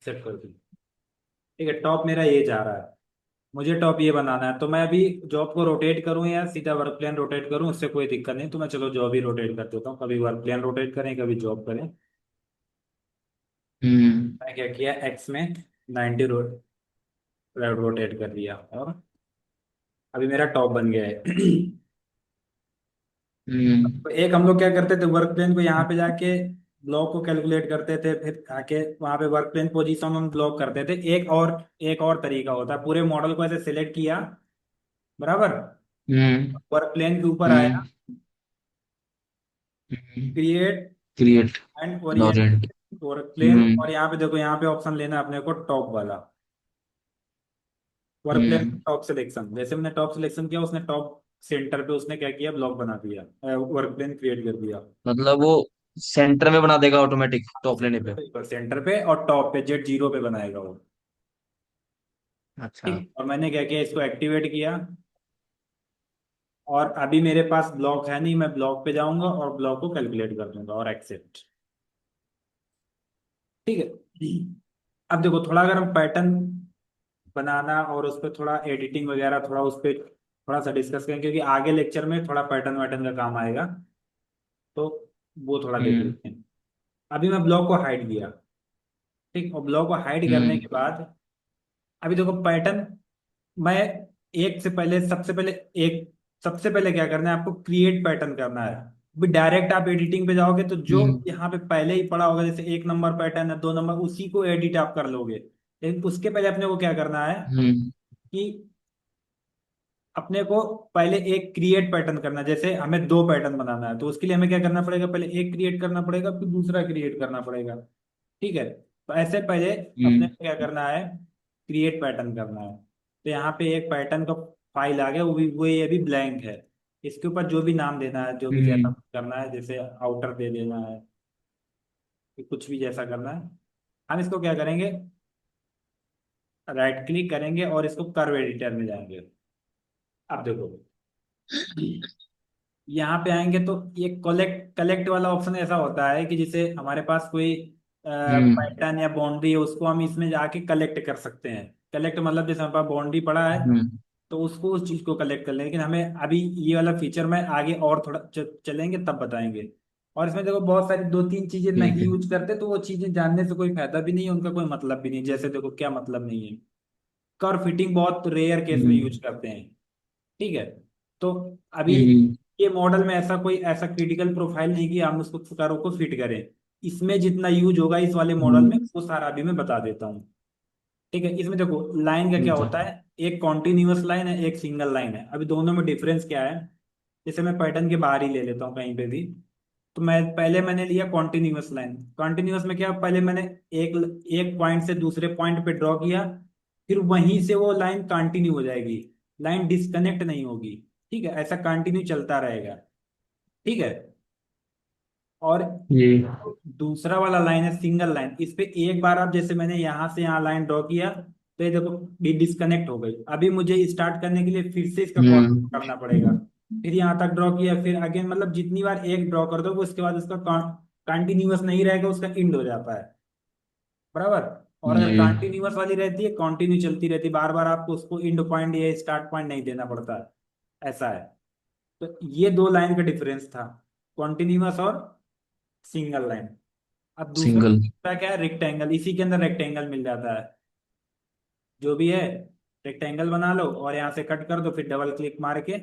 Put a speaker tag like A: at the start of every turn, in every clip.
A: Set कर दूँ। ठीक है, टॉप मेरा ये जा रहा है, मुझे टॉप ये बनाना है। तो मैं अभी जॉब को रोटेट करूं या सीधा वर्क प्लेन रोटेट करूं, उससे कोई दिक्कत नहीं। तो मैं चलो जॉब ही रोटेट कर देता हूँ, कभी वर्क प्लेन रोटेट करें कभी जॉब करें।
B: हम्म।
A: मैं क्या किया, एक्स में 90 रोटेट कर दिया, और अभी मेरा टॉप बन गया है।
B: हम्म।
A: तो एक हम लोग क्या करते थे, वर्क प्लेन को यहाँ पे जाके ब्लॉक को कैलकुलेट करते थे, फिर आके वहां पे वर्क प्लेन पोजीशन में ब्लॉक करते थे। एक और तरीका होता है, पूरे मॉडल को ऐसे सिलेक्ट किया, बराबर,
B: हम्म।
A: वर्क प्लेन के ऊपर आया,
B: hmm.
A: Create
B: create
A: and
B: Laurent.
A: Orient work plane,
B: hmm.
A: और यहाँ पे देखो, यहाँ पे ऑप्शन लेना है अपने को टॉप वाला, work plane
B: hmm.
A: Top selection. जैसे मैंने टॉप सिलेक्शन किया, उसने टॉप सेंटर पे उसने क्या किया, ब्लॉक बना दिया, वर्क प्लेन क्रिएट कर दिया।
B: मतलब वो सेंटर में बना देगा ऑटोमेटिक टॉप लेने पे।
A: सेंटर पे और टॉप पे जेड जीरो पे बनाएगा वो।
B: अच्छा।
A: ठीक, और मैंने क्या किया, इसको एक्टिवेट किया, और अभी मेरे पास ब्लॉक है नहीं, मैं ब्लॉक पे जाऊंगा और ब्लॉक को कैलकुलेट कर दूंगा और एक्सेप्ट। ठीक है, अब देखो थोड़ा अगर हम पैटर्न बनाना और उस पर थोड़ा एडिटिंग वगैरह, थोड़ा उस पर थोड़ा सा डिस्कस करें, क्योंकि आगे लेक्चर में थोड़ा पैटर्न वैटर्न का काम आएगा, तो वो थोड़ा देख
B: हम्म।
A: लेते हैं। अभी मैं ब्लॉक को हाइड किया, ठीक, और ब्लॉक को हाइड करने
B: हम्म।
A: के बाद अभी देखो पैटर्न, मैं एक से पहले सबसे पहले एक सबसे पहले क्या करना है, आपको क्रिएट पैटर्न करना है। भी डायरेक्ट आप एडिटिंग पे जाओगे तो जो
B: हम्म।
A: यहाँ पे पहले ही पड़ा होगा, जैसे 1 नंबर पैटर्न है, 2 नंबर, उसी को एडिट आप कर लोगे। लेकिन उसके पहले अपने को क्या करना है
B: हम्म।
A: कि अपने को पहले एक क्रिएट पैटर्न करना है। जैसे हमें 2 पैटर्न बनाना है, तो उसके लिए हमें क्या करना पड़ेगा, पहले एक क्रिएट करना पड़ेगा, फिर दूसरा क्रिएट करना पड़ेगा। ठीक है, तो ऐसे पहले अपने
B: हम्म।
A: को क्या करना है, क्रिएट पैटर्न करना है। तो यहाँ पे एक पैटर्न का फाइल आ गया, वो ये भी ब्लैंक है। इसके ऊपर जो भी नाम देना है, जो भी जैसा
B: हम्म।
A: करना है, जैसे आउटर दे देना है, कि कुछ भी जैसा करना है। हम इसको क्या करेंगे, राइट क्लिक करेंगे और इसको कर्व एडिटर में जाएंगे। अब देखो, यहाँ पे आएंगे तो ये कलेक्ट कलेक्ट वाला ऑप्शन ऐसा होता है कि जिसे हमारे पास कोई
B: हम्म।
A: पैटर्न या बाउंड्री है, उसको हम इसमें जाके कलेक्ट कर सकते हैं। कलेक्ट मतलब जैसे हमारे पास बाउंड्री पड़ा है,
B: हम्म।
A: तो उसको उस चीज को कलेक्ट कर लें। लेकिन हमें अभी ये वाला फीचर में आगे और थोड़ा चलेंगे तब बताएंगे। और इसमें देखो बहुत सारी 2-3 चीजें
B: ठीक
A: नहीं
B: है।
A: यूज करते, तो वो चीजें जानने से कोई फायदा भी नहीं है, उनका कोई मतलब भी नहीं। जैसे देखो क्या मतलब नहीं है, कर्व फिटिंग बहुत रेयर केस में यूज
B: हम्म।
A: करते हैं। ठीक है, तो अभी
B: हम्म।
A: ये मॉडल में ऐसा कोई ऐसा क्रिटिकल प्रोफाइल नहीं कि हम उसको करो को फिट करें। इसमें जितना यूज होगा इस वाले मॉडल में,
B: हम्म।
A: वो सारा अभी मैं बता देता हूँ। ठीक है, इसमें देखो लाइन का क्या
B: ठीक है।
A: होता है, एक कॉन्टिन्यूअस लाइन है, एक सिंगल लाइन है। अभी दोनों में डिफरेंस क्या है, जैसे मैं पैटर्न के बाहर ही ले लेता हूँ कहीं पे भी। तो मैंने लिया कॉन्टिन्यूअस लाइन। कॉन्टिन्यूअस में क्या, पहले मैंने एक एक पॉइंट से दूसरे पॉइंट पे ड्रॉ किया, फिर वहीं से वो लाइन कंटिन्यू हो जाएगी, लाइन डिस्कनेक्ट नहीं होगी। ठीक है, ऐसा कंटिन्यू चलता रहेगा। ठीक है, और
B: ये।
A: दूसरा वाला लाइन है सिंगल लाइन। इस पे एक बार आप, जैसे मैंने यहाँ से यहाँ लाइन ड्रॉ किया, तो ये देखो ये डिस्कनेक्ट हो गई। अभी मुझे स्टार्ट करने के लिए फिर से इसका कॉल
B: हम्म।
A: करना पड़ेगा। फिर यहाँ तक ड्रॉ किया, फिर अगेन, मतलब जितनी बार एक ड्रॉ कर दो उसके बाद उसका कंटिन्यूअस नहीं रहेगा, उसका इंड हो जाता है, बराबर। और अगर
B: ये।
A: कंटिन्यूअस वाली रहती है, कंटिन्यू चलती रहती है, बार बार आपको उसको इंड पॉइंट या स्टार्ट पॉइंट नहीं देना पड़ता है, ऐसा है। तो ये 2 लाइन का डिफरेंस था, कॉन्टिन्यूअस और सिंगल लाइन। अब
B: सिंगल।
A: दूसरा क्या है, रेक्टेंगल। इसी के अंदर रेक्टेंगल मिल जाता है, जो भी है। रेक्टेंगल बना लो और यहाँ से कट कर दो, फिर डबल क्लिक मार के,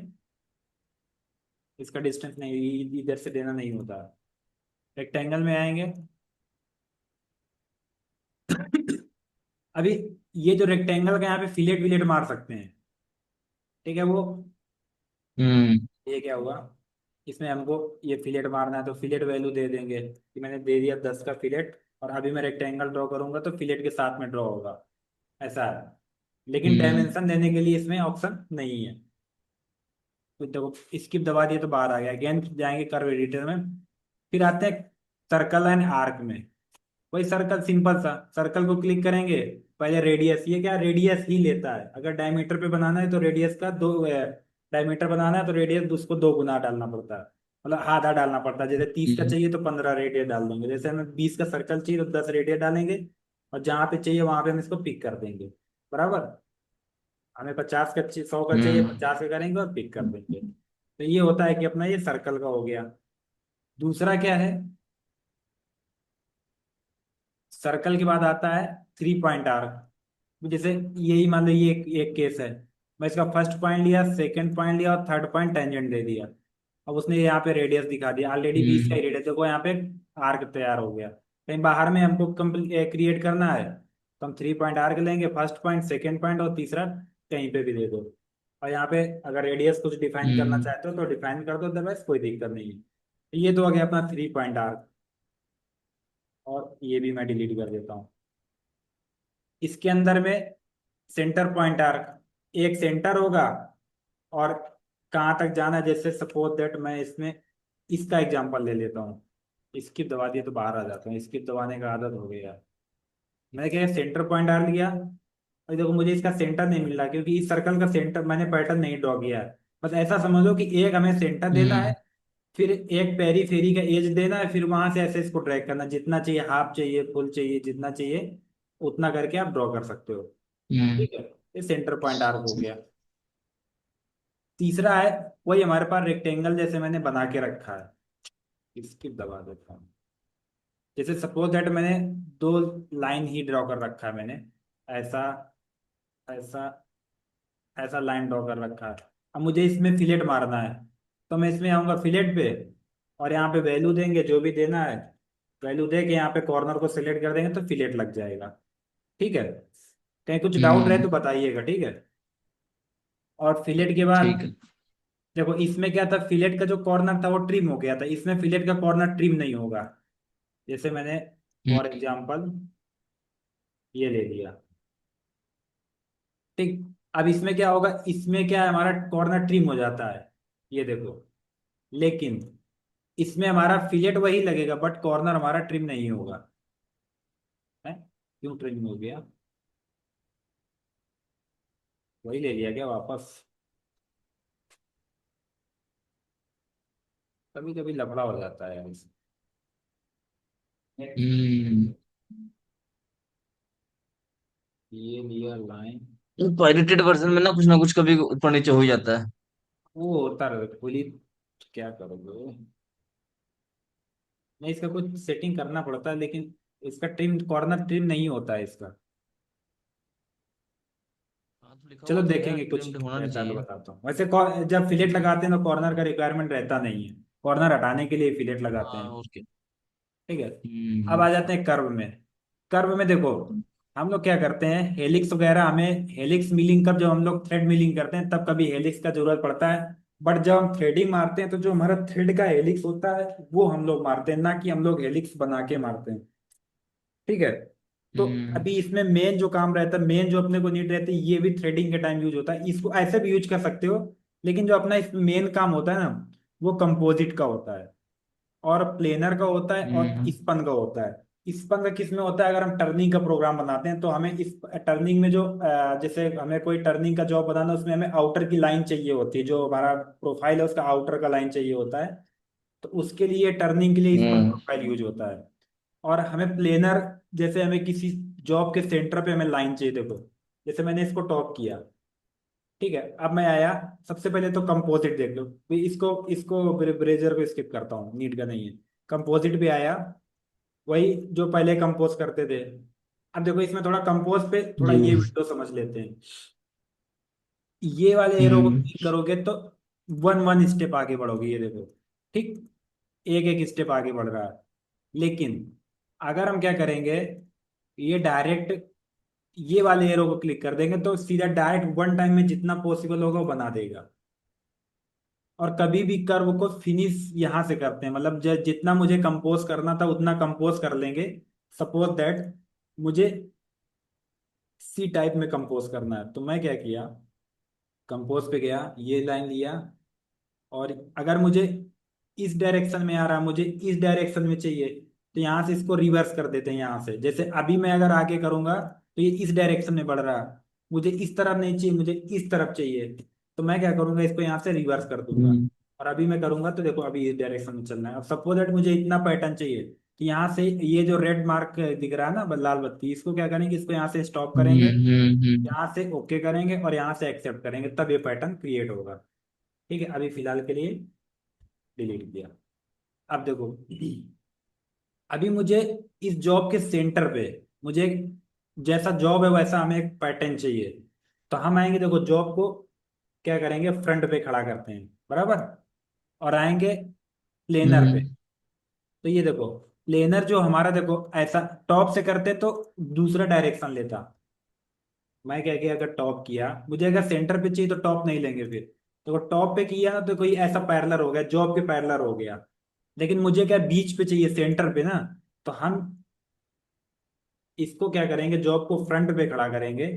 A: इसका डिस्टेंस नहीं, इधर से देना नहीं होता। रेक्टेंगल में आएंगे। अभी ये जो रेक्टेंगल का यहाँ पे फिलेट विलेट मार सकते हैं। ठीक है, वो
B: हम्म।
A: ये क्या हुआ, इसमें हमको ये फिलेट मारना है, तो फिलेट वैल्यू दे देंगे कि मैंने दे दिया 10 का फिलेट, और अभी मैं रेक्टेंगल ड्रॉ करूंगा तो फिलेट के साथ में ड्रॉ होगा, ऐसा है। लेकिन
B: हम्म।
A: डायमेंशन देने के लिए इसमें ऑप्शन नहीं है। तो देखो स्किप दबा दिया तो बाहर आ गया, अगेन जाएंगे कर्व एडिटर में, फिर आते हैं सर्कल एंड आर्क में। वही सर्कल, सिंपल सा सर्कल को क्लिक करेंगे, पहले रेडियस, ये क्या रेडियस ही लेता है। अगर डायमीटर पे बनाना है तो रेडियस का दो, डायमीटर बनाना है तो रेडियस उसको 2 गुना डालना पड़ता है, मतलब आधा डालना पड़ता है। जैसे 30 का
B: हम्म।
A: चाहिए तो 15 रेडियस डाल देंगे, जैसे हमें 20 का सर्कल चाहिए तो 10 रेडियस डालेंगे, और जहाँ पे चाहिए वहां पे हम इसको पिक कर देंगे। बराबर। हमें 50 का 100 का चाहिए,
B: हम्म
A: 50 का करेंगे और पिक कर देंगे। तो ये होता है कि अपना ये सर्कल का हो गया। दूसरा क्या है, सर्कल के बाद आता है 3 पॉइंट आर्क। जैसे यही मान लो ये एक केस है, मैं इसका फर्स्ट पॉइंट लिया, सेकंड पॉइंट लिया और थर्ड पॉइंट टेंजेंट दे दिया। अब उसने यहाँ पे रेडियस दिखा दिया, ऑलरेडी 20 का
B: हम्म
A: रेडियस, देखो यहाँ पे आर्क तैयार हो गया। कहीं बाहर में हमको क्रिएट करना है तो हम 3 पॉइंट आर्क लेंगे, फर्स्ट पॉइंट, सेकंड पॉइंट और तीसरा कहीं पे भी दे दो। और यहाँ पे अगर रेडियस कुछ डिफाइन करना
B: हम्म
A: चाहते हो तो डिफाइन कर दो, अदरवाइज कोई दिक्कत नहीं है। तो ये तो हो गया अपना 3 पॉइंट आर्क। और ये भी मैं डिलीट कर देता हूँ। इसके अंदर में सेंटर पॉइंट आर्क, एक सेंटर होगा और कहाँ तक जाना है, जैसे सपोज दैट मैं इसमें इसका एग्जांपल ले लेता हूँ। स्किप दबा दिए तो बाहर आ जाता हूँ, स्किप दबाने का आदत हो गई यार। मैंने क्या सेंटर पॉइंट डाल लिया और देखो मुझे इसका सेंटर नहीं मिल रहा क्योंकि इस सर्कल का सेंटर मैंने पैटर्न नहीं ड्रॉ किया है। बस ऐसा समझो कि एक हमें सेंटर देना है,
B: हम्म
A: फिर एक पेरी फेरी का एज देना है, फिर वहां से ऐसे इसको ड्रैग करना, जितना चाहिए, हाफ चाहिए, फुल चाहिए, जितना चाहिए उतना करके आप ड्रॉ कर सकते हो।
B: हम्म
A: ठीक है, ये सेंटर पॉइंट आर्क हो गया। तीसरा है, वही हमारे पास रेक्टेंगल जैसे मैंने बना के रखा है, स्किप दबा देता हूँ। जैसे सपोज दैट मैंने दो लाइन ही ड्रॉ कर रखा है मैंने, ऐसा, ऐसा, ऐसा लाइन ड्रॉ कर रखा है। अब मुझे इसमें फिलेट मारना है, तो मैं इसमें आऊंगा फिलेट पे और यहाँ पे वैल्यू देंगे जो भी देना है, वैल्यू दे के यहाँ पे कॉर्नर को सिलेक्ट कर देंगे तो फिलेट लग जाएगा। ठीक है, कहीं कुछ डाउट रहे
B: हम्म,
A: तो बताइएगा, ठीक है। और फिलेट के बाद
B: ठीक है।
A: देखो इसमें क्या था, फिलेट का जो कॉर्नर था वो ट्रिम हो गया था, इसमें फिलेट का कॉर्नर ट्रिम नहीं होगा। जैसे मैंने फॉर
B: हम्म
A: एग्जांपल ये ले लिया। ठीक, अब इसमें क्या होगा, इसमें क्या है, हमारा कॉर्नर ट्रिम हो जाता है, ये देखो। लेकिन इसमें हमारा फिलेट वही लगेगा बट कॉर्नर हमारा ट्रिम नहीं होगा। है, क्यों ट्रिम हो गया, वही ले लिया क्या वापस। कभी कभी लफड़ा हो जाता है यार इसमें।
B: हम्म
A: ये लिया लाइन,
B: पायरेटेड वर्जन में ना कुछ कभी ऊपर नीचे हो ही जाता है।
A: वो होता रहे फुली, क्या करोगे। नहीं, इसका कुछ सेटिंग करना पड़ता है, लेकिन इसका ट्रिम, कॉर्नर ट्रिम नहीं होता है इसका।
B: हाँ तो लिखा
A: चलो
B: हुआ तो है
A: देखेंगे कुछ
B: ट्रिम्ड होना नहीं
A: रहता है तो
B: चाहिए।
A: बताता हूँ। वैसे जब फिलेट लगाते हैं तो कॉर्नर का रिक्वायरमेंट रहता नहीं है, कॉर्नर हटाने के लिए फिलेट लगाते
B: हाँ
A: हैं।
B: और क्या।
A: ठीक है। अब
B: हम्म
A: आ जाते हैं कर्व में। कर्व में देखो हम लोग क्या करते हैं, हेलिक्स वगैरह, हमें हेलिक्स मिलिंग कब, जब हम लोग थ्रेड मिलिंग करते हैं तब कभी हेलिक्स का जरूरत पड़ता है। बट जब हम थ्रेडिंग मारते हैं तो जो हमारा थ्रेड का हेलिक्स होता है वो हम लोग मारते हैं, ना कि हम लोग हेलिक्स बना के मारते हैं। ठीक है। तो
B: हम्म
A: अभी इसमें मेन जो काम रहता है, मेन जो अपने को नीड रहती है, ये भी थ्रेडिंग के टाइम यूज होता है, इसको ऐसे भी यूज कर सकते हो। लेकिन जो अपना इस मेन काम होता है ना, वो कंपोजिट का होता है और प्लेनर का होता है और
B: हम्म
A: स्पन का होता है। स्पन का किस में होता है, अगर हम टर्निंग का प्रोग्राम बनाते हैं तो हमें इस टर्निंग में जो जैसे हमें कोई टर्निंग का जॉब बनाना है, उसमें हमें आउटर की लाइन चाहिए होती है, जो हमारा प्रोफाइल है उसका आउटर का लाइन चाहिए होता है। तो उसके लिए टर्निंग के लिए स्पन
B: हम्म
A: प्रोफाइल यूज होता है। और हमें प्लेनर, जैसे हमें किसी जॉब के सेंटर पे हमें लाइन चाहिए, देखो जैसे मैंने इसको टॉप किया। ठीक है, अब मैं आया, सबसे पहले तो कंपोजिट देख लो, फिर इसको इसको ब्रेजर को स्किप करता हूँ, नीड का नहीं है। कंपोजिट भी आया, वही जो पहले कंपोज करते थे। अब देखो इसमें थोड़ा कंपोज पे थोड़ा
B: जी।
A: ये विंडो समझ लेते हैं। ये वाले एरो को
B: हम्म
A: क्लिक करोगे तो वन वन स्टेप आगे बढ़ोगे, ये देखो। ठीक, एक एक स्टेप आगे बढ़ रहा है। लेकिन अगर हम क्या करेंगे, ये डायरेक्ट ये वाले एरो को क्लिक कर देंगे तो सीधा डायरेक्ट वन टाइम में जितना पॉसिबल होगा वो बना देगा। और कभी भी कर्व को फिनिश यहाँ से करते हैं, मतलब जितना मुझे कंपोज करना था उतना कंपोज कर लेंगे। सपोज दैट मुझे सी टाइप में कंपोज करना है, तो मैं क्या किया, कंपोज पे गया, ये लाइन लिया। और अगर मुझे इस डायरेक्शन में आ रहा, मुझे इस डायरेक्शन में चाहिए, तो यहाँ से इसको रिवर्स कर देते हैं। यहाँ से जैसे अभी मैं अगर आगे करूंगा तो ये इस डायरेक्शन में बढ़ रहा है, मुझे इस तरफ नहीं चाहिए, मुझे इस तरफ चाहिए। तो मैं क्या करूंगा, इसको यहाँ से रिवर्स कर दूंगा।
B: हम्म
A: और अभी मैं करूंगा तो देखो अभी इस डायरेक्शन में चलना है। अब सपोज दैट मुझे इतना पैटर्न चाहिए, तो यहाँ से ये जो रेड मार्क दिख रहा है ना, लाल बत्ती, इसको क्या करेंगे, इसको यहाँ से स्टॉप करेंगे,
B: हम्म।
A: यहाँ से ओके करेंगे और यहाँ से एक्सेप्ट करेंगे, तब ये पैटर्न क्रिएट होगा। ठीक है, अभी फिलहाल के लिए डिलीट किया। अब देखो, अभी मुझे इस जॉब के सेंटर पे, मुझे जैसा जॉब है वैसा हमें एक पैटर्न चाहिए। तो हम आएंगे, देखो जॉब को क्या करेंगे, फ्रंट पे खड़ा करते हैं, बराबर, और आएंगे प्लेनर पे।
B: हम्म।
A: तो ये देखो, प्लेनर जो हमारा, देखो ऐसा टॉप से करते तो दूसरा डायरेक्शन लेता। मैं क्या किया, अगर टॉप किया, मुझे अगर सेंटर पे चाहिए तो टॉप नहीं लेंगे फिर। तो टॉप पे किया ना तो कोई ऐसा पैरेलल हो गया, जॉब के पैरेलल हो गया। लेकिन मुझे क्या बीच पे चाहिए, सेंटर पे ना। तो हम इसको क्या करेंगे, जॉब को फ्रंट पे खड़ा करेंगे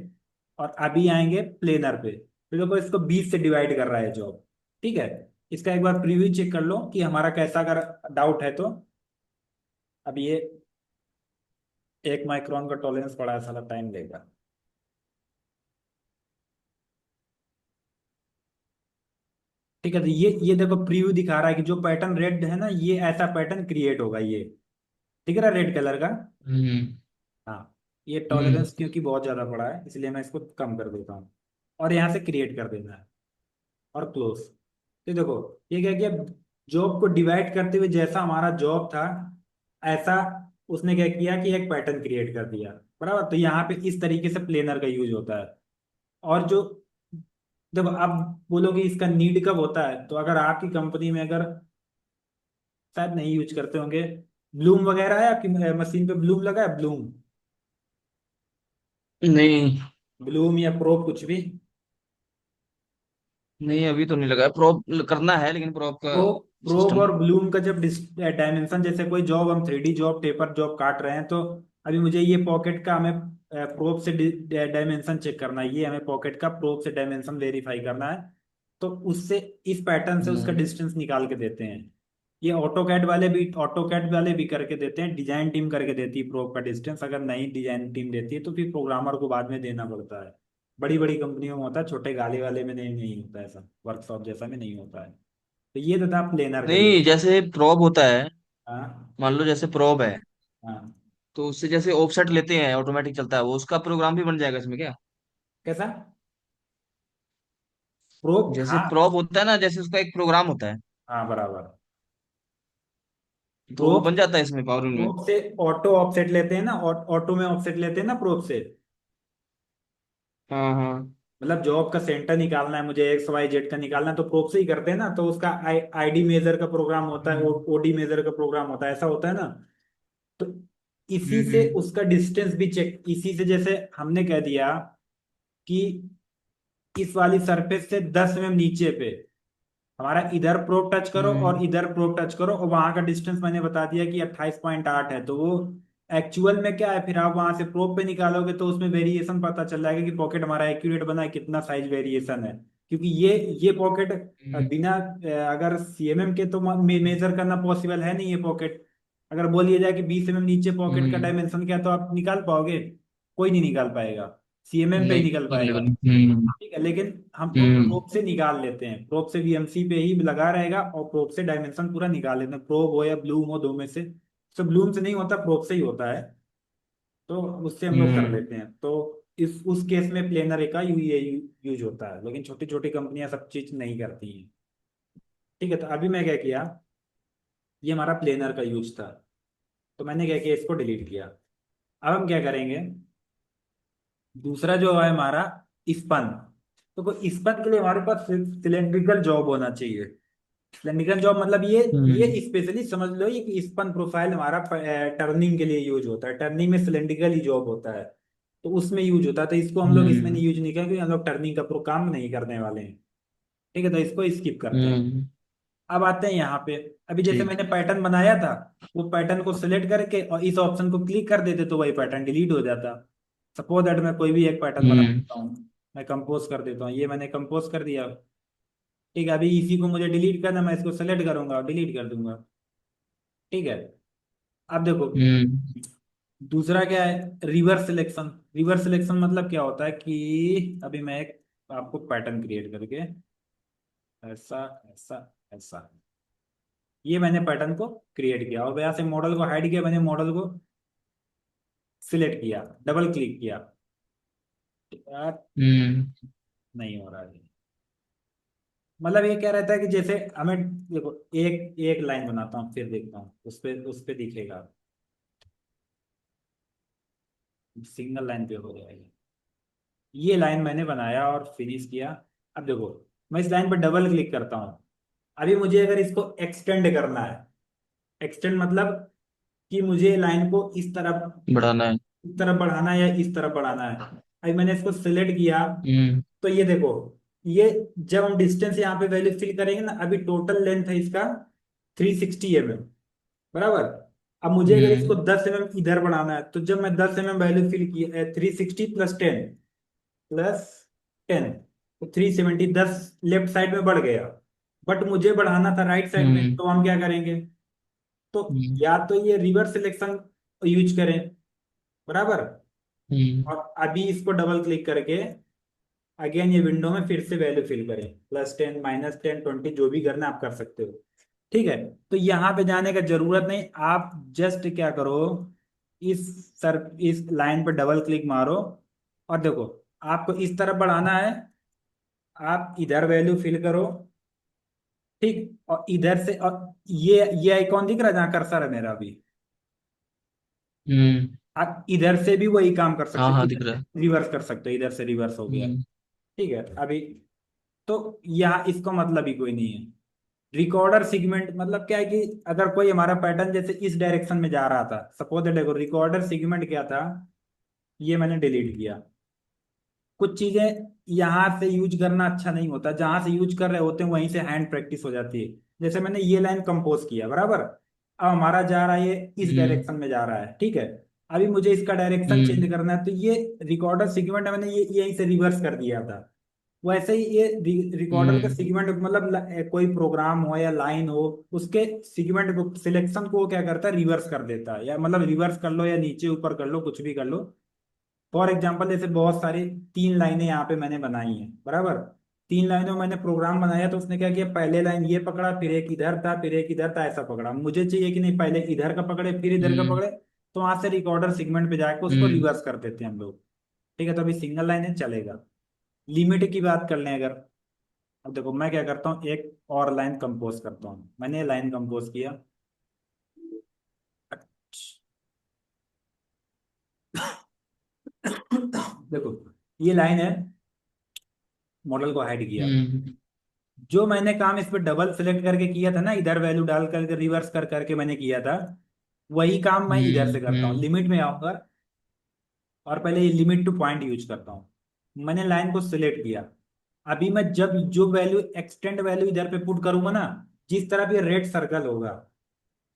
A: और अभी आएंगे प्लेनर पे। तो देखो, इसको 20 से डिवाइड कर रहा है जॉब। ठीक है, इसका एक बार प्रीव्यू चेक कर लो कि हमारा कैसा, अगर डाउट है तो। अब ये 1 माइक्रोन का टॉलरेंस पड़ा है, साला टाइम लेगा। ठीक है, तो ये देखो प्रीव्यू दिखा रहा है कि जो पैटर्न रेड है ना, ये ऐसा पैटर्न क्रिएट होगा, ये दिख रहा है रेड कलर का।
B: हम्म।
A: हाँ, ये
B: हम्म।
A: टॉलरेंस क्योंकि बहुत ज्यादा पड़ा है, इसलिए मैं इसको कम कर देता हूँ, और यहाँ से क्रिएट कर देना है और क्लोज। तो देखो, ये क्या किया, जॉब को डिवाइड करते हुए जैसा हमारा जॉब था, ऐसा उसने क्या किया कि एक पैटर्न क्रिएट कर दिया, बराबर। तो यहाँ पे इस तरीके से प्लेनर का यूज होता है। और जो, देखो अब बोलोगे इसका नीड कब होता है, तो अगर आपकी कंपनी में, अगर शायद नहीं यूज करते होंगे, ब्लूम वगैरह है आपकी मशीन पे, ब्लूम लगा है, ब्लूम,
B: नहीं
A: ब्लूम या प्रोब कुछ भी।
B: नहीं, अभी तो नहीं लगा है। प्रोब करना है, लेकिन प्रोब का
A: प्रोब प्रोब
B: सिस्टम।
A: और ब्लूम का जब डायमेंशन, जैसे कोई जॉब हम 3D जॉब, टेपर जॉब काट रहे हैं, तो अभी मुझे ये पॉकेट का हमें प्रोब से डायमेंशन चेक करना है, ये हमें पॉकेट का प्रोब से डायमेंशन वेरीफाई करना है। तो उससे, इस पैटर्न से उसका
B: हम्म।
A: डिस्टेंस निकाल के देते हैं। ये ऑटो कैड वाले भी करके देते हैं, डिजाइन टीम करके देती है प्रोब का डिस्टेंस। अगर नहीं डिजाइन टीम देती है तो फिर प्रोग्रामर को बाद में देना पड़ता है। बड़ी बड़ी कंपनियों में होता है, छोटे गाली वाले में नहीं होता ऐसा, वर्कशॉप जैसा में नहीं होता है। तो ये तो था प्लेनर का यूज।
B: नहीं, जैसे प्रोब होता है,
A: हाँ।
B: मान लो जैसे प्रोब है,
A: हाँ।
B: तो उससे जैसे ऑफसेट लेते हैं, ऑटोमेटिक चलता है वो, उसका प्रोग्राम भी बन जाएगा इसमें क्या?
A: कैसा, प्रोब,
B: जैसे
A: हाँ।
B: प्रोब होता है ना, जैसे उसका एक प्रोग्राम होता है,
A: हाँ, बराबर।
B: तो वो
A: प्रोब
B: बन जाता है इसमें पावर में।
A: प्रोब से ऑटो ऑफसेट लेते हैं ना, ऑटो में ऑफसेट लेते हैं ना प्रोब से।
B: हाँ हाँ।
A: मतलब जॉब का सेंटर निकालना है मुझे, XYZ का निकालना है, तो प्रोब से ही करते हैं ना। तो उसका आईडी मेजर का प्रोग्राम होता है,
B: हम्म
A: ओडी मेजर का प्रोग्राम होता है, ऐसा होता है ना। तो इसी से
B: हम्म
A: उसका डिस्टेंस भी चेक, इसी से जैसे हमने कह दिया कि इस वाली सरफेस से 10 mm नीचे पे हमारा इधर प्रोब टच करो और
B: हम्म
A: इधर प्रोब टच करो, और वहां का डिस्टेंस मैंने बता दिया कि 28.8 है। तो वो एक्चुअल में क्या है, फिर आप वहां से प्रोब पे निकालोगे तो उसमें वेरिएशन पता चल जाएगा कि पॉकेट हमारा एक्यूरेट बना है, कितना साइज वेरिएशन है। क्योंकि ये पॉकेट
B: हम्म
A: बिना अगर CMM के तो मेजर करना पॉसिबल है नहीं, ये पॉकेट। अगर बोलिए जाए कि 20 mm नीचे पॉकेट का
B: हम्म।
A: डायमेंशन क्या है, तो आप निकाल पाओगे? कोई नहीं निकाल पाएगा, CMM पे ही
B: नहीं,
A: निकल
B: पॉसिबल
A: पाएगा।
B: नहीं।
A: ठीक है, लेकिन हम लोग
B: हम्म
A: प्रोब से निकाल लेते हैं, प्रोब से VMC पे ही लगा रहेगा और प्रोब से डायमेंशन पूरा निकाल लेते हैं, प्रोब हो या ब्लूम हो, दो में से। तो ब्लूम से नहीं होता, प्रोब से ही होता है। तो उससे हम लोग कर
B: हम्म
A: लेते हैं। तो इस उस केस में प्लेनर का यूज होता है, लेकिन छोटी छोटी कंपनियां सब चीज नहीं करती हैं। ठीक है, तो अभी मैं क्या किया, ये हमारा प्लेनर का यूज था, तो मैंने क्या किया, इसको डिलीट किया। अब हम क्या करेंगे, दूसरा जो है हमारा स्पन। तो कोई स्पन के लिए हमारे पास सिलेंड्रिकल जॉब होना चाहिए। सिलेंड्रिकल जॉब मतलब ये
B: हम्म
A: स्पेशली समझ लो, ये स्पन प्रोफाइल हमारा टर्निंग के लिए यूज होता है, टर्निंग में सिलेंड्रिकल ही जॉब होता है। तो उसमें यूज होता है, तो इसको हम लोग इसमें नहीं
B: हम्म
A: यूज नहीं करेंगे क्योंकि हम लोग टर्निंग का काम नहीं करने वाले हैं। ठीक है, तो इसको स्किप करते हैं।
B: हम्म।
A: अब आते हैं यहाँ पे। अभी जैसे
B: ठीक।
A: मैंने पैटर्न बनाया था, वो पैटर्न को सिलेक्ट करके और इस ऑप्शन को क्लिक कर देते तो वही पैटर्न डिलीट हो जाता। सपोज दैट मैं कोई भी एक पैटर्न बना
B: हम्म
A: देता हूँ, मैं कंपोज कर देता हूँ, ये मैंने कंपोज कर दिया। ठीक है, अभी इसी को मुझे डिलीट करना, मैं इसको सेलेक्ट करूंगा और डिलीट कर दूंगा। ठीक है, अब देखो,
B: हम्म
A: दूसरा क्या है, रिवर्स सिलेक्शन। रिवर्स सिलेक्शन मतलब क्या होता है कि अभी मैं एक आपको पैटर्न क्रिएट करके, ऐसा, ऐसा, ऐसा, ये मैंने पैटर्न को क्रिएट किया और यहाँ से मॉडल को हाइड किया, मैंने मॉडल को सिलेक्ट किया, डबल क्लिक किया। यार
B: हम्म।
A: नहीं हो रहा है। मतलब ये क्या रहता है कि जैसे हमें, देखो एक एक लाइन बनाता हूँ फिर देखता हूँ उस पे दिखेगा, सिंगल लाइन पे हो जाएगा। ये लाइन मैंने बनाया और फिनिश किया। अब देखो मैं इस लाइन पर डबल क्लिक करता हूँ। अभी मुझे अगर इसको एक्सटेंड करना है, एक्सटेंड मतलब कि मुझे लाइन को
B: बढ़ाना है।
A: इस तरफ बढ़ाना है या इस तरफ बढ़ाना है। अभी मैंने इसको सिलेक्ट किया,
B: हम्म।
A: तो ये देखो, ये जब हम डिस्टेंस यहाँ पे वैल्यू फिल करेंगे ना, अभी टोटल लेंथ है इसका 360 mm, बराबर। अब मुझे अगर इसको
B: हम्म।
A: 10 mm इधर बढ़ाना है, तो जब मैं 10 mm वैल्यू फिल की 360 +10 तो 370, 10 लेफ्ट साइड में बढ़ गया। बट मुझे बढ़ाना था राइट साइड में,
B: हम्म।
A: तो हम क्या करेंगे, तो
B: हम्म।
A: या तो ये रिवर्स सिलेक्शन यूज करें, बराबर।
B: हम्म।
A: और अभी इसको डबल क्लिक करके अगेन ये विंडो में फिर से वैल्यू फिल करें, +10 -10 20 जो भी करना है आप कर सकते हो। ठीक है, तो यहाँ पे जाने का जरूरत नहीं, आप जस्ट क्या करो, इस इस लाइन पे डबल क्लिक मारो और देखो आपको इस तरफ बढ़ाना है, आप इधर वैल्यू फिल करो। ठीक, और इधर से, और ये आइकॉन दिख रहा है जहाँ कर्सर है मेरा अभी,
B: हम्म।
A: आप इधर से भी वही काम कर सकते
B: हाँ
A: हो,
B: हाँ,
A: इधर
B: दिख रहा
A: से
B: है।
A: रिवर्स कर सकते हो, इधर से रिवर्स हो गया।
B: हम्म।
A: ठीक है अभी, तो यहाँ इसको मतलब ही कोई नहीं है। रिकॉर्डर सेगमेंट मतलब क्या है कि अगर कोई हमारा पैटर्न जैसे इस डायरेक्शन में जा रहा था, सपोज देखो रिकॉर्डर सेगमेंट क्या था, ये मैंने डिलीट किया। कुछ चीजें यहाँ से यूज करना अच्छा नहीं होता, जहां से यूज कर रहे होते हैं वहीं से हैंड प्रैक्टिस हो जाती है। जैसे मैंने ये लाइन कंपोज किया, बराबर। अब हमारा जा रहा है ये इस
B: हम्म।
A: डायरेक्शन में जा रहा है, ठीक है। अभी मुझे इसका डायरेक्शन चेंज
B: हम्म।
A: करना है, तो ये रिकॉर्डर सेगमेंट मैंने ये यहीं से रिवर्स कर दिया था। वैसे ही ये रिकॉर्डर का
B: हम्म।
A: सेगमेंट मतलब कोई प्रोग्राम हो या लाइन हो, उसके सेगमेंट को सिलेक्शन को वो क्या करता है, रिवर्स कर देता है, या मतलब रिवर्स कर लो या नीचे ऊपर कर लो, कुछ भी कर लो। फॉर एग्जाम्पल जैसे बहुत सारी 3 लाइनें यहाँ पे मैंने बनाई हैं, बराबर। 3 लाइनों में मैंने प्रोग्राम बनाया, तो उसने क्या किया, पहले लाइन ये पकड़ा, फिर एक इधर था, फिर एक इधर था, ऐसा पकड़ा। मुझे चाहिए कि नहीं, पहले इधर का पकड़े फिर इधर का
B: हम्म।
A: पकड़े, तो वहां से रिकॉर्डर सेगमेंट पे जाकर उसको
B: हम्म।
A: रिवर्स कर देते हैं हम लोग। ठीक है, तो अभी सिंगल लाइन है, चलेगा। लिमिट की बात कर लें अगर, अब देखो मैं क्या करता हूँ, एक और लाइन कंपोज करता हूँ, मैंने लाइन कंपोज किया। देखो ये लाइन है, मॉडल को हाइड किया।
B: हम्म।
A: जो मैंने काम इस पे डबल सेलेक्ट करके किया था ना, इधर वैल्यू डाल करके रिवर्स कर करके मैंने किया था, वही काम मैं इधर
B: हम्म।
A: से करता हूँ।
B: हम्म।
A: लिमिट में आऊंगा और पहले ये लिमिट टू पॉइंट यूज करता हूँ। मैंने लाइन को सिलेक्ट किया। अभी मैं जब जो वैल्यू एक्सटेंड वैल्यू इधर पे पुट करूंगा ना, जिस तरफ ये रेड सर्कल होगा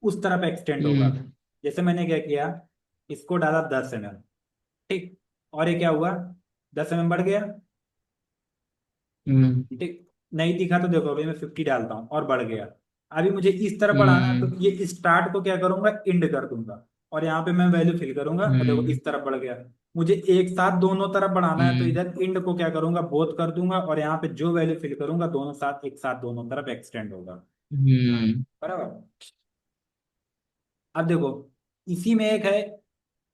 A: उस तरफ एक्सटेंड होगा।
B: हम्म।
A: जैसे मैंने क्या किया, इसको डाला 10 mm, ठीक। और ये क्या हुआ, 10 mm बढ़ गया,
B: हम्म।
A: ठीक। नहीं दिखा तो देखो, अभी मैं 50 डालता हूँ और बढ़ गया। अभी मुझे इस तरफ बढ़ाना है,
B: हम्म।
A: तो ये स्टार्ट को क्या करूंगा, इंड कर दूंगा, और यहाँ पे मैं वैल्यू फिल करूंगा, और देखो
B: हम्म।
A: इस तरफ बढ़ गया। मुझे एक साथ दोनों तरफ बढ़ाना है, तो
B: हम्म।
A: इधर इंड को क्या करूंगा, बोथ कर दूंगा, और यहाँ पे जो वैल्यू फिल करूंगा दोनों साथ एक साथ दोनों तरफ एक्सटेंड होगा,
B: हम्म।
A: बराबर। अब देखो इसी में एक है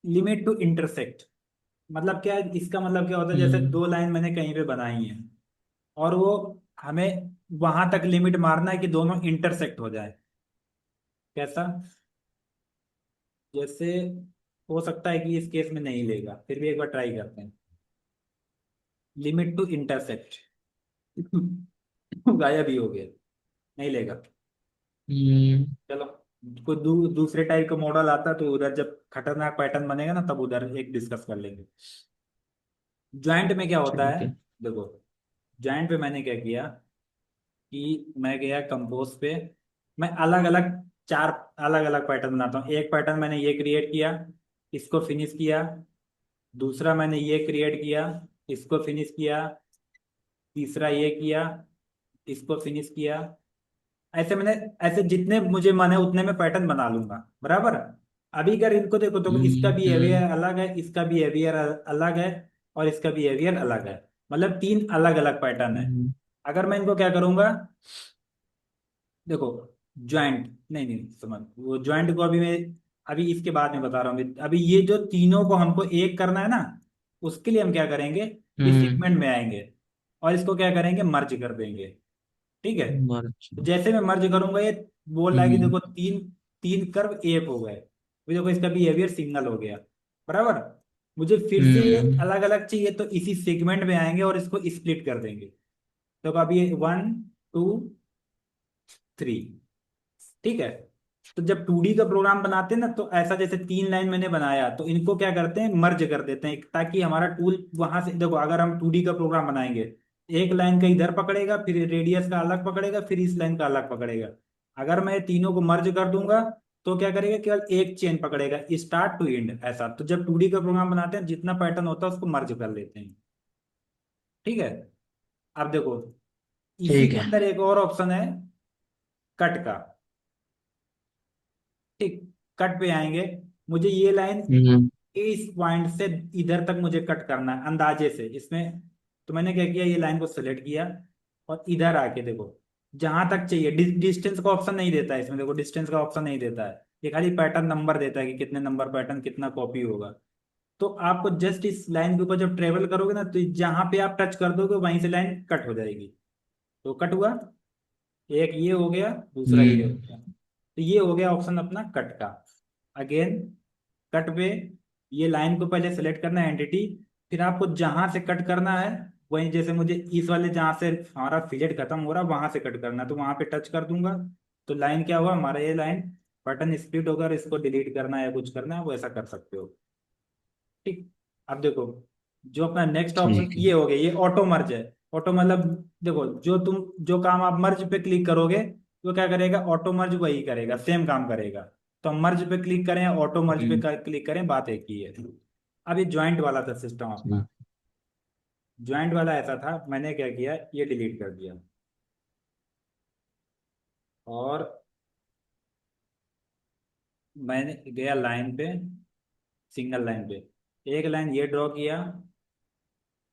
A: लिमिट टू इंटरसेक्ट। मतलब क्या है, इसका मतलब क्या होता है, जैसे
B: हम्म।
A: 2 लाइन मैंने कहीं पे बनाई है, और वो हमें वहां तक लिमिट मारना है कि दोनों इंटरसेक्ट हो जाए। कैसा, जैसे हो सकता है कि इस केस में नहीं लेगा, फिर भी एक बार ट्राई करते हैं। लिमिट टू इंटरसेक्ट गायब ही हो गया, नहीं लेगा।
B: हम्म।
A: चलो, कोई दूसरे टाइप का मॉडल आता है तो उधर जब खतरनाक पैटर्न बनेगा ना, तब उधर एक डिस्कस कर लेंगे। ज्वाइंट में क्या होता है,
B: ठीक है।
A: देखो ज्वाइंट पे मैंने क्या किया कि मैं गया कंपोज पे, मैं अलग अलग 4 अलग अलग पैटर्न बनाता हूँ। एक पैटर्न मैंने ये क्रिएट किया, इसको फिनिश किया। दूसरा मैंने ये क्रिएट किया, इसको फिनिश किया। तीसरा ये किया, इसको फिनिश किया। ऐसे मैंने, ऐसे जितने मुझे मन है उतने में पैटर्न बना लूंगा, बराबर। अभी अगर इनको देखो तो इसका
B: हम्म।
A: बिहेवियर
B: हम्म।
A: अलग है, इसका बिहेवियर अलग है, और इसका बिहेवियर अलग है। मतलब 3 अलग अलग पैटर्न है।
B: हम्म।
A: अगर मैं इनको क्या करूंगा, देखो ज्वाइंट नहीं नहीं समझ, वो ज्वाइंट को अभी मैं, अभी इसके बाद में बता रहा हूँ। अभी ये जो तीनों को हमको एक करना है ना, उसके लिए हम क्या करेंगे, इस
B: हम्म।
A: सेगमेंट में आएंगे और इसको क्या करेंगे, मर्ज कर देंगे। ठीक है। तो
B: अच्छा।
A: जैसे मैं मर्ज करूंगा, ये बोल रहा है कि
B: हम्म।
A: देखो तीन तीन कर्व एक हो गए, अभी देखो इसका बिहेवियर सिंगल हो गया, बराबर। मुझे फिर से ये
B: हम्म।
A: अलग अलग चाहिए, तो इसी सेगमेंट में आएंगे और इसको स्प्लिट कर देंगे। तो अभी ये 1 2 3, ठीक है। तो जब 2D का प्रोग्राम बनाते हैं ना, तो ऐसा जैसे 3 लाइन मैंने बनाया, तो इनको क्या करते हैं, मर्ज कर देते हैं, ताकि हमारा टूल वहां से देखो, अगर हम 2D का प्रोग्राम बनाएंगे, एक लाइन का इधर पकड़ेगा, फिर रेडियस का अलग पकड़ेगा, फिर इस लाइन का अलग पकड़ेगा। अगर मैं तीनों को मर्ज कर दूंगा, तो क्या करेगा, केवल एक चेन पकड़ेगा, स्टार्ट टू एंड ऐसा। तो जब 2D का प्रोग्राम बनाते हैं, जितना पैटर्न होता है उसको मर्ज कर लेते हैं। ठीक है। अब देखो, इसी
B: ठीक
A: के
B: है।
A: अंदर एक और ऑप्शन है, कट का। ठीक। कट पे आएंगे, मुझे ये लाइन
B: हम्म।
A: इस पॉइंट से इधर तक मुझे कट करना है अंदाजे से इसमें। तो मैंने क्या किया, ये लाइन को सेलेक्ट किया और इधर आके देखो, जहां तक चाहिए, डिस्टेंस का ऑप्शन नहीं देता है इसमें, देखो डिस्टेंस का ऑप्शन नहीं देता है, ये खाली पैटर्न नंबर देता है कि कितने नंबर पैटर्न कितना कॉपी होगा। तो आपको जस्ट इस लाइन के ऊपर जब ट्रेवल करोगे ना, तो जहां पे आप टच कर दोगे वहीं से लाइन कट हो जाएगी। तो कट हुआ, एक ये हो गया, दूसरा ये हो
B: हम्म।
A: गया। तो ये हो गया ऑप्शन अपना कट का। अगेन, कट पे ये लाइन को पहले सेलेक्ट करना है एंटिटी, फिर आपको जहां से कट करना है, वहीं जैसे मुझे इस वाले जहां से हमारा फिलेट खत्म हो रहा है वहां से कट करना है, तो वहां पे टच कर दूंगा। तो लाइन क्या हुआ हमारा, ये लाइन बटन स्प्लिट होकर, इसको डिलीट करना है या कुछ करना है वो ऐसा कर सकते हो। ठीक। अब देखो, जो अपना नेक्स्ट ऑप्शन
B: ठीक है।
A: ये हो गया, ये ऑटो मर्ज है। ऑटो मतलब, देखो जो काम आप मर्ज पे क्लिक करोगे, वो क्या करेगा, ऑटो मर्ज वही करेगा, सेम काम करेगा। तो हम मर्ज पे क्लिक करें, ऑटो मर्ज पे
B: हम्म।
A: क्लिक करें, बात एक ही है। अब ये ज्वाइंट वाला था सिस्टम अपना। ज्वाइंट वाला ऐसा था, मैंने क्या किया, ये डिलीट कर दिया और मैंने गया लाइन पे, सिंगल लाइन पे, एक लाइन ये ड्रॉ किया।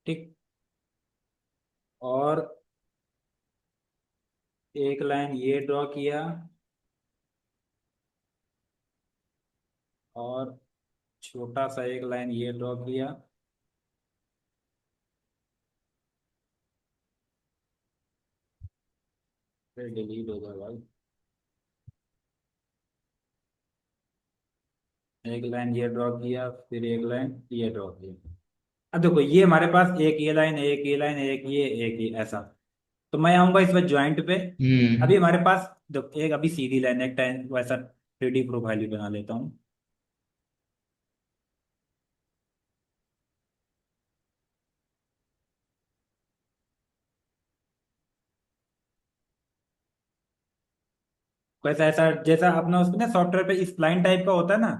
A: ठीक। और एक लाइन ये ड्रॉ किया, और छोटा सा एक लाइन ये ड्रॉ किया। फिर डिलीट हो गया भाई। एक लाइन ये ड्रॉ किया, फिर एक लाइन ये ड्रॉ किया। अब देखो, ये हमारे पास एक ये लाइन, एक ये लाइन, एक ये, एक ये ऐसा। तो मैं आऊंगा इस बार ज्वाइंट पे।
B: हम्म।
A: अभी हमारे पास देखो, एक अभी सीधी लाइन, एक टाइम वैसा 3D प्रोफाइल भी बना लेता हूँ। वैसा ऐसा जैसा अपना उसमें ना सॉफ्टवेयर पे स्प्लाइन टाइप का होता है ना,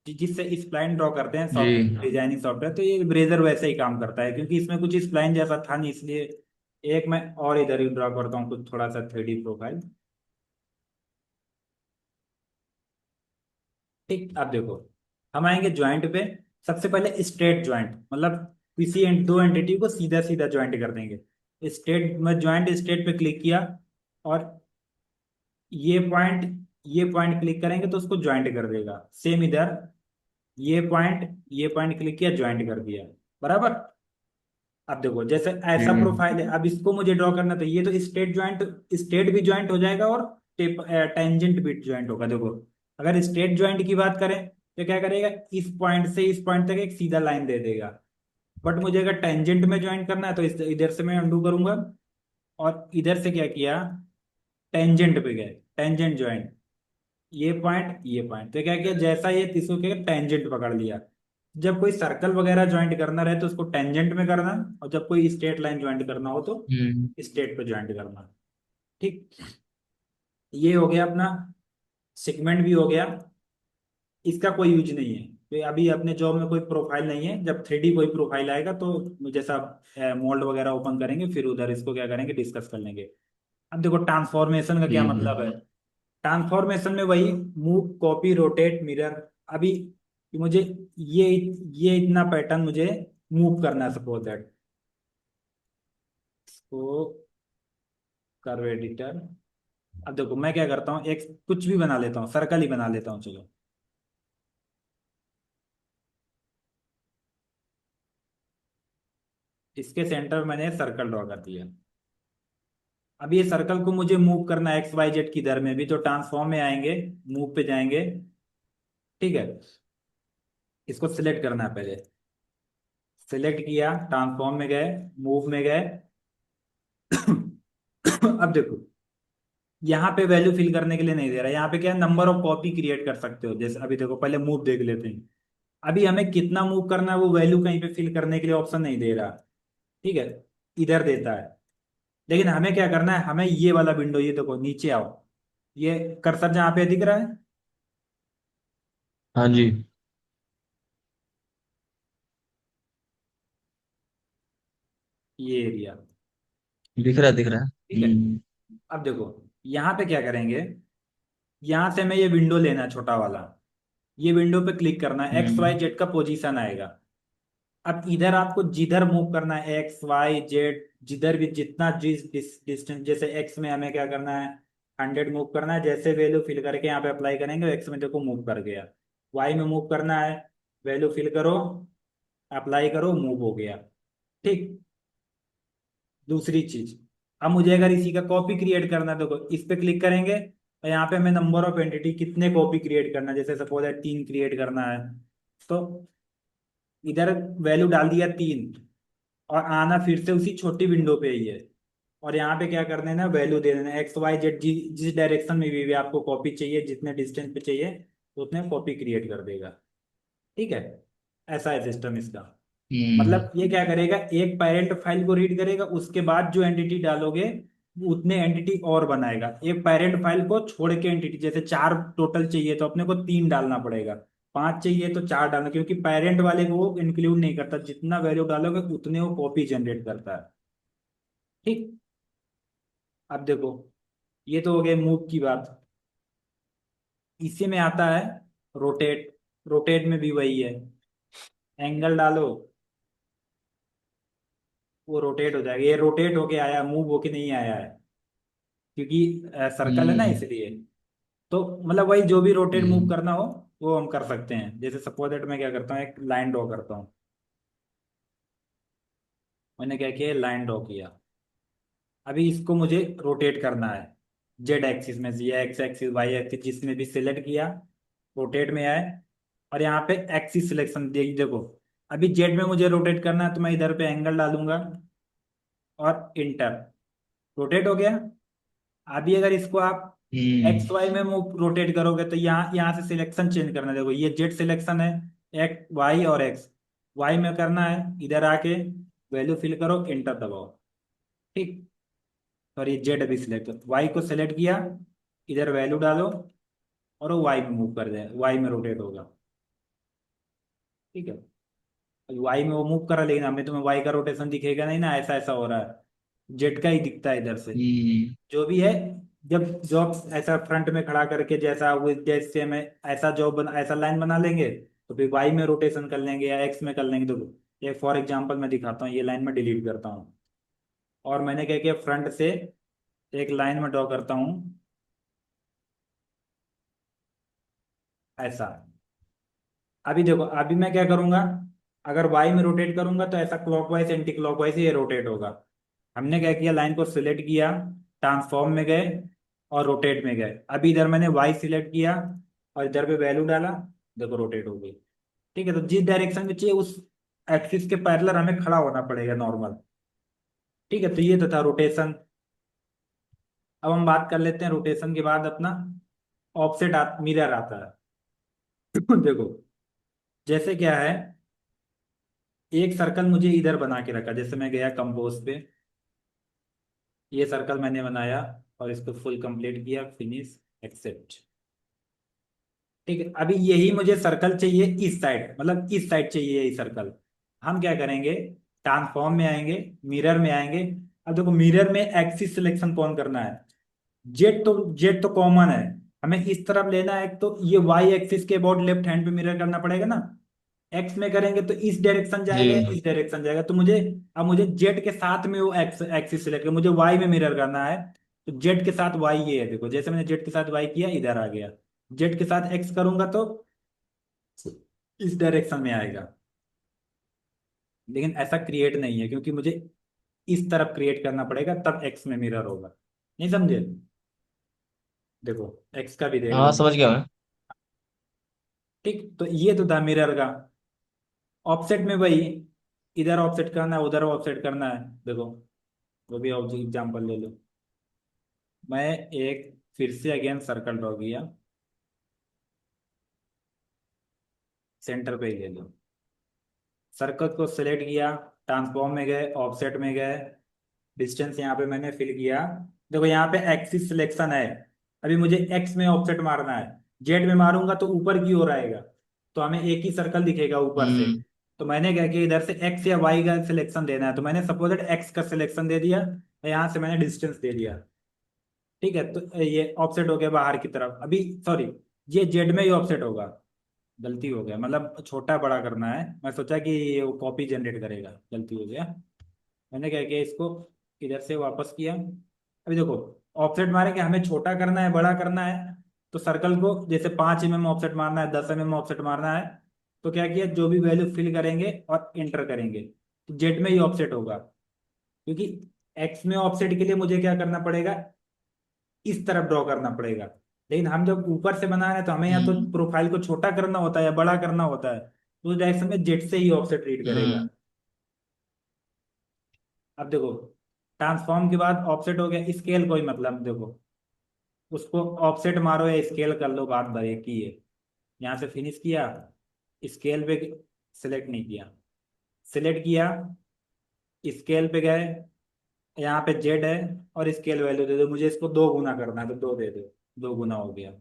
A: जिससे स्प्लाइन ड्रॉ करते हैं
B: जी।
A: सॉफ्ट डिजाइनिंग सॉफ्टवेयर, तो ये ब्रेजर वैसे ही काम करता है, क्योंकि इसमें कुछ स्प्लाइन जैसा था नहीं, इसलिए एक मैं और इधर ही ड्रॉ करता हूँ कुछ थोड़ा सा 3D प्रोफाइल। ठीक। अब देखो, हम आएंगे ज्वाइंट पे। सबसे पहले स्ट्रेट ज्वाइंट, मतलब किसी दो एंटिटी को सीधा सीधा ज्वाइंट कर देंगे। स्ट्रेट में ज्वाइंट, स्ट्रेट पे क्लिक किया और ये पॉइंट, ये पॉइंट क्लिक करेंगे तो उसको ज्वाइंट कर देगा। सेम इधर, ये पॉइंट क्लिक किया, ज्वाइंट कर दिया, बराबर। अब देखो, जैसे ऐसा
B: हम्म।
A: प्रोफाइल है, अब इसको मुझे ड्रॉ करना, तो ये तो स्ट्रेट ज्वाइंट, स्ट्रेट भी ज्वाइंट हो जाएगा और टेंजेंट भी ज्वाइंट होगा। देखो, अगर स्ट्रेट ज्वाइंट की बात करें, तो क्या करेगा, इस पॉइंट से इस पॉइंट तक एक सीधा लाइन दे देगा। बट मुझे अगर टेंजेंट में ज्वाइन करना है, तो इधर से मैं अंडू करूंगा और इधर से क्या किया, टेंजेंट पे गए, टेंजेंट ज्वाइंट, ये पॉइंट, तो क्या किया, जैसा ये इसको क्या टेंजेंट पकड़ लिया। जब कोई सर्कल वगैरह ज्वाइंट करना रहे तो उसको टेंजेंट में करना, और जब कोई स्ट्रेट लाइन ज्वाइंट करना हो तो
B: हम्म।
A: स्ट्रेट पे ज्वाइंट करना। ठीक। ये हो गया अपना, सेगमेंट भी हो गया। इसका कोई यूज नहीं है, तो अभी अपने जॉब में कोई प्रोफाइल नहीं है। जब 3D कोई प्रोफाइल आएगा तो जैसा मोल्ड वगैरह ओपन करेंगे, फिर उधर इसको क्या करेंगे, डिस्कस कर लेंगे। अब देखो, ट्रांसफॉर्मेशन का क्या मतलब है। ट्रांसफॉर्मेशन में वही, मूव, कॉपी, रोटेट, मिरर। अभी मुझे ये ये इतना पैटर्न मुझे मूव करना है, सपोज दैट। इसको कर्व एडिटर, अब देखो मैं क्या करता हूँ, एक कुछ भी बना लेता हूँ, सर्कल ही बना लेता हूँ चलो। इसके सेंटर मैंने सर्कल ड्रॉ कर दिया। अब ये सर्कल को मुझे मूव करना है एक्स वाई जेड की दर में भी, तो ट्रांसफॉर्म में आएंगे, मूव पे जाएंगे। ठीक है, इसको सिलेक्ट करना है पहले। सिलेक्ट किया, ट्रांसफॉर्म में गए, मूव में गए। अब देखो, यहाँ पे वैल्यू फिल करने के लिए नहीं दे रहा, यहाँ पे क्या है, नंबर ऑफ कॉपी क्रिएट कर सकते हो। जैसे अभी देखो, पहले मूव देख लेते हैं। अभी हमें कितना मूव करना है वो वैल्यू कहीं पे फिल करने के लिए ऑप्शन नहीं दे रहा। ठीक है, इधर देता है। लेकिन हमें क्या करना है, हमें ये वाला विंडो, ये देखो नीचे आओ, ये कर्सर जहाँ पे दिख रहा है,
B: हाँ जी।
A: ये एरिया।
B: दिख रहा है, दिख रहा है।
A: ठीक है, अब देखो यहाँ पे क्या करेंगे, यहाँ से हमें ये विंडो लेना है छोटा वाला। ये विंडो पे क्लिक करना है, एक्स वाई
B: हम्म।
A: जेड का पोजीशन आएगा। अब इधर आपको जिधर मूव करना है, एक्स वाई जेड, जिधर भी जितना जिस डिस्टेंस, जैसे एक्स में हमें क्या करना है, 100 मूव करना है। जैसे वैल्यू फिल करके यहाँ पे अप्लाई करेंगे, एक्स में देखो मूव कर गया। वाई में मूव करना है, वैल्यू फिल करो, अप्लाई करो, मूव हो गया। ठीक। दूसरी चीज, अब मुझे अगर इसी का कॉपी क्रिएट करना है, देखो इस पे क्लिक करेंगे और यहाँ पे हमें नंबर ऑफ एंटिटी कितने कॉपी क्रिएट करना है, जैसे सपोज है 3 क्रिएट करना है, तो इधर वैल्यू डाल दिया 3। और आना फिर से उसी छोटी विंडो पे ही है। और यहाँ पे क्या करना है ना, वैल्यू दे देना एक्स वाई जेड, जिस डायरेक्शन में भी आपको कॉपी चाहिए, जितने डिस्टेंस पे चाहिए उतने कॉपी क्रिएट कर देगा। ठीक है, ऐसा है सिस्टम इसका।
B: हम्म।
A: मतलब ये क्या करेगा, एक पेरेंट फाइल को रीड करेगा, उसके बाद जो एंटिटी डालोगे उतने एंटिटी और बनाएगा। एक पेरेंट फाइल को छोड़ के एंटिटी, जैसे 4 टोटल चाहिए तो अपने को 3 डालना पड़ेगा, 5 चाहिए तो 4 डालना, क्योंकि पेरेंट वाले को वो इंक्लूड नहीं करता, जितना वैल्यू डालोगे उतने वो कॉपी जनरेट करता है। ठीक। अब देखो, ये तो हो गया मूव की बात। इसी में आता है रोटेट। रोटेट में भी वही है, एंगल डालो, वो रोटेट हो जाएगा। ये रोटेट होके आया, मूव होके नहीं आया है, क्योंकि सर्कल है ना
B: हम्म।
A: इसलिए। तो मतलब वही, जो भी रोटेट मूव
B: हम्म।
A: करना हो वो हम कर सकते हैं। जैसे सपोज दैट मैं क्या करता हूँ, एक लाइन ड्रॉ करता हूँ। मैंने क्या किया, लाइन ड्रॉ किया। अभी इसको मुझे रोटेट करना है जेड एक्सिस में से, या एक्स एक्सिस वाई एक्सिस जिसमें भी सिलेक्ट किया, रोटेट में आए। और यहाँ पे एक्सिस सिलेक्शन देखो, अभी जेड में मुझे रोटेट करना है तो मैं इधर पे एंगल डालूंगा और इंटर, रोटेट हो गया। अभी अगर इसको आप
B: हम्म।
A: एक्स वाई में रोटेट करोगे तो यहाँ यहाँ से सिलेक्शन चेंज करना है। देखो ये जेड सिलेक्शन है, एक्स वाई और एक्स। वाई में करना है, इधर आके वैल्यू फिल करो, इंटर दबाओ। ठीक। और ये जेड अभी सिलेक्ट, वाई को सिलेक्ट किया, इधर वैल्यू डालो, और वो वाई में मूव कर जाए, वाई में रोटेट होगा। ठीक है, वाई में वो मूव करा, लेकिन हमें तुम्हें वाई का रोटेशन दिखेगा नहीं ना, ऐसा ऐसा हो रहा है, जेड का ही दिखता है इधर से।
B: हम्म।
A: जो भी है, जब जॉब ऐसा फ्रंट में खड़ा करके, जैसा वो जैसे में ऐसा जॉब बना, ऐसा लाइन बना लेंगे, तो फिर वाई में रोटेशन कर लेंगे या एक्स में कर लेंगे। तो ये फॉर एग्जांपल मैं दिखाता हूँ, ये लाइन में डिलीट करता हूँ। और मैंने क्या किया, फ्रंट से एक लाइन में ड्रॉ करता हूँ, ऐसा। अभी देखो, अभी मैं क्या करूंगा, अगर वाई में रोटेट करूंगा तो ऐसा क्लॉकवाइज एंटी क्लॉकवाइज ये रोटेट होगा। हमने क्या किया, लाइन को सिलेक्ट किया, ट्रांसफॉर्म में गए और रोटेट में गए। अभी इधर मैंने वाई सिलेक्ट किया और इधर पे वैल्यू डाला, देखो रोटेट हो गई। ठीक है, तो जिस डायरेक्शन में चाहिए उस एक्सिस के पैरेलल हमें खड़ा होना पड़ेगा नॉर्मल। ठीक है, तो ये तो था रोटेशन। अब हम बात कर लेते हैं रोटेशन के बाद अपना ऑफसेट मिरर आता है। देखो, जैसे क्या है, एक सर्कल मुझे इधर बना के रखा, जैसे मैं गया कंपोज पे, ये सर्कल मैंने बनाया और इसको फुल कंप्लीट किया, फिनिश, एक्सेप्ट। ठीक है, अभी यही मुझे सर्कल चाहिए इस साइड, मतलब इस साइड चाहिए यही सर्कल। हम क्या करेंगे, ट्रांसफॉर्म में आएंगे, मिरर में आएंगे। अब देखो, मिरर में एक्सिस सिलेक्शन कौन करना है, जेड तो कॉमन है, हमें इस तरफ लेना है, तो ये वाई एक्सिस के अबाउट लेफ्ट हैंड पे मिरर करना पड़ेगा ना। एक्स में करेंगे तो इस डायरेक्शन जाएगा या
B: जी।
A: इस डायरेक्शन जाएगा, तो मुझे, अब मुझे जेड के साथ में वो एक्स एक्सिस सिलेक्ट कर, मुझे वाई में मिरर करना है, तो जेड के साथ वाई ये है, देखो जैसे मैंने जेड के साथ वाई किया इधर आ गया, जेड के साथ एक्स करूंगा तो इस डायरेक्शन में आएगा। लेकिन ऐसा क्रिएट नहीं है, क्योंकि मुझे इस तरफ क्रिएट करना पड़ेगा तब एक्स में मिरर होगा। नहीं समझे? देखो एक्स का भी देख
B: हाँ
A: लो।
B: समझ गया मैं।
A: ठीक, तो ये तो था मिरर का। ऑफसेट में वही, इधर ऑफसेट करना है उधर ऑफसेट करना है। देखो वो भी एग्जाम्पल ले लो। मैं एक फिर से अगेन सर्कल ड्रॉ किया, सेंटर पे ही ले लो। सर्कल को सिलेक्ट किया, ट्रांसफॉर्म में गए, ऑफसेट में गए, डिस्टेंस यहाँ पे मैंने फिल किया। देखो यहाँ पे एक्सिस सिलेक्शन है, अभी मुझे एक्स में ऑफसेट मारना है। जेड में मारूंगा तो ऊपर की ओर आएगा, तो हमें एक ही सर्कल दिखेगा ऊपर से।
B: हम्म।
A: तो मैंने क्या किया, इधर से एक्स या वाई का सिलेक्शन देना है, तो मैंने सपोज एक्स का सिलेक्शन दे दिया, यहाँ से मैंने डिस्टेंस दे दिया। ठीक है, तो ये ऑफसेट हो गया बाहर की तरफ। अभी सॉरी, ये जेड में ही ऑफसेट होगा। गलती हो गया, मतलब छोटा बड़ा करना है, मैं सोचा कि ये वो कॉपी जनरेट करेगा, गलती हो गया। मैंने क्या किया, इसको इधर से वापस किया। अभी देखो ऑफसेट मारे कि हमें छोटा करना है बड़ा करना है, तो सर्कल को जैसे 5 mm ऑफसेट मारना है, 10 mm ऑफसेट मारना है, तो क्या किया, जो भी वैल्यू फिल करेंगे और इंटर करेंगे तो जेड में ही ऑफसेट होगा। क्योंकि एक्स में ऑफसेट के लिए मुझे क्या करना पड़ेगा, इस तरफ ड्रॉ करना पड़ेगा। लेकिन हम जब ऊपर से बना रहे हैं तो हमें या तो
B: हम्म।
A: प्रोफाइल को छोटा करना होता है या बड़ा करना होता है, तो उस डायरेक्शन में जेड से ही ऑफसेट रीड करेगा।
B: हम्म।
A: अब देखो ट्रांसफॉर्म के बाद ऑफसेट हो गया, स्केल कोई मतलब, देखो उसको ऑफसेट मारो या स्केल कर लो, बात भर एक ही है। यहाँ से फिनिश किया, स्केल पे सिलेक्ट नहीं किया, सिलेक्ट किया, स्केल पे गए, यहाँ पे जेड है और स्केल वैल्यू दे दो, मुझे इसको 2 गुना करना है तो 2 दे दो, 2 गुना हो गया।